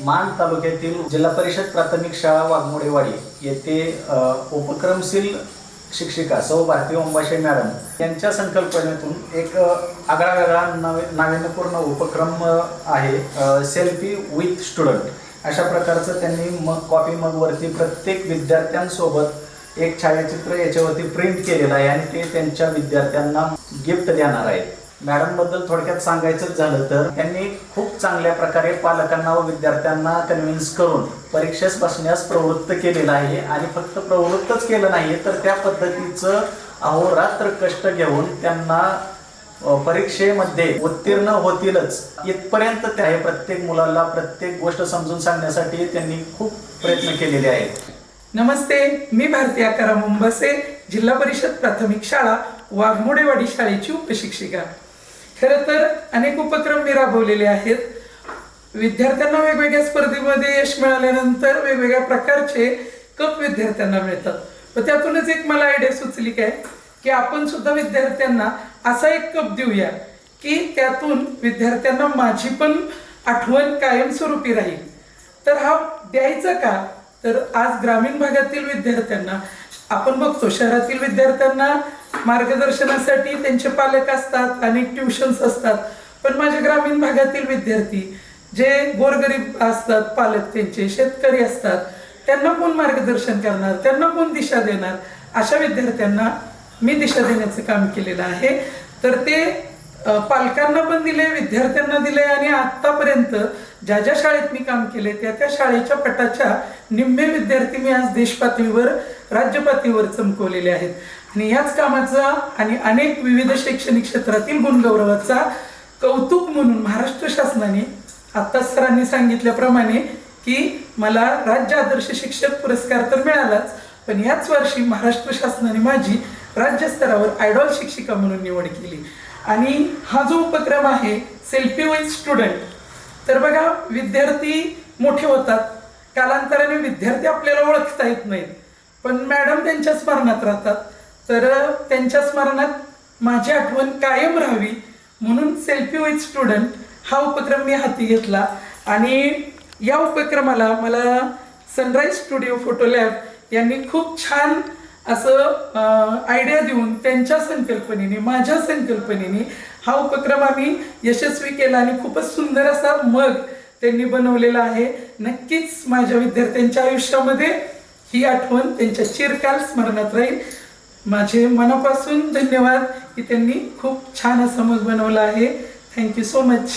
मान तालुक्यातील जिल्हा परिषद प्राथमिक शाळा वाघमोडेवाडी येथे उपक्रमशील शिक्षिका सौ भारती ओंबाशे मॅडम यांच्या संकल्पनेतून एक आगळा वेगळा नाविन्यपूर्ण उपक्रम आहे सेल्फी विथ स्टुडंट. अशा प्रकारचं त्यांनी कॉपी मगवरती प्रत्येक विद्यार्थ्यांसोबत एक छायाचित्र याच्यावरती प्रिंट केलेलं आहे आणि ते त्यांच्या विद्यार्थ्यांना गिफ्ट देणार आहेत. मॅडम बद्दल थोडक्यात सांगायचं झालं तर त्यांनी खूप चांगल्या प्रकारे पालकांना व विद्यार्थ्यांना कन्व्हिन्स करून परीक्षेस बसण्यास प्रवृत्त केलेलं आहे आणि फक्त प्रवृत्तच केलं नाही तर त्या पद्धतीचं अहोरात्र कष्ट घेऊन त्यांना परीक्षेमध्ये उत्तीर्ण होतीलच इथपर्यंत त्या प्रत्येक मुलाला प्रत्येक गोष्ट समजून सांगण्यासाठी त्यांनी खूप प्रयत्न केलेले आहेत. नमस्ते, मी भारती आकाराम ओंबासे, जिल्हा परिषद प्राथमिक शाळा वाघमोडेवाडी शाळेची उपशिक्षिका. खरं तर अनेक उपक्रम मी राबवलेले आहेत. विद्यार्थ्यांना वेगवेगळ्या स्पर्धेमध्ये यश मिळाल्यानंतर वेगवेगळ्या प्रकारचे कप विद्यार्थ्यांना मिळतात. व त्यातूनच एक मला आयडिया सुचली काय की आपण सुद्धा विद्यार्थ्यांना असा एक कप देऊया की त्यातून विद्यार्थ्यांना माझी पण आठवण कायमस्वरूपी राहील. तर हा द्यायचा का, तर आज ग्रामीण भागातील विद्यार्थ्यांना आपण बघतो, शहरातील विद्यार्थ्यांना मार्गदर्शनासाठी त्यांचे पालक असतात, अनेक ट्युशन्स असतात, पण माझ्या ग्रामीण भागातील विद्यार्थी जे गोरगरीब असतात, पालक त्यांचे शेतकरी असतात, त्यांना कोण मार्गदर्शन करणार, त्यांना कोण दिशा देणार, अशा विद्यार्थ्यांना मी दिशा देण्याचं काम केलेलं आहे. तर ते पालकांना पण दिले, विद्यार्थ्यांना दिले आणि आतापर्यंत ज्या ज्या शाळेत मी काम केले त्या शाळेच्या पटाच्या निम्मे विद्यार्थी मी आज देश पातळीवर, राज्य पातळीवर चमकवलेले आहेत. आणि याच कामाचा आणि अनेक विविध शैक्षणिक क्षेत्रातील गुणगौरवाचा कौतुक म्हणून महाराष्ट्र शासनाने आता सरांनी सांगितल्याप्रमाणे की मला राज्य आदर्श शिक्षक पुरस्कार तर मिळालाच, पण याच वर्षी महाराष्ट्र शासनाने माझी राज्यस्तरावर आयडॉल शिक्षिका म्हणून निवड केली. आणि हा जो उपक्रम आहे सेल्फी विथ स्टुडंट, तर बघा, विद्यार्थी मोठे होतात, कालांतराने विद्यार्थी आपल्याला ओळखता येत नाहीत, पण मॅडम त्यांच्या स्मरणात राहतात. तर त्यांच्या स्मरणात माझी आठवण कायम राहावी म्हणून सेल्फी विथ स्टुडंट हा उपक्रम मी हाती घेतला. आणि या उपक्रमाला मला सनराईज स्टुडिओ फोटो लॅब यांनी खूप छान असं आयडिया देऊन त्यांच्या संकल्पनेने, माझ्या संकल्पनेने हा उपक्रम आम्ही यशस्वी केला आणि खूपच सुंदर असा मग त्यांनी बनवलेला आहे. नक्कीच माझ्या विद्यार्थ्यांच्या आयुष्यामध्ये ही आठवण त्यांच्या चिरकाल स्मरणात राहील. माझे मनापासून धन्यवाद की त्यांनी खूप छान असं मग बनवलं आहे. Thank you so much.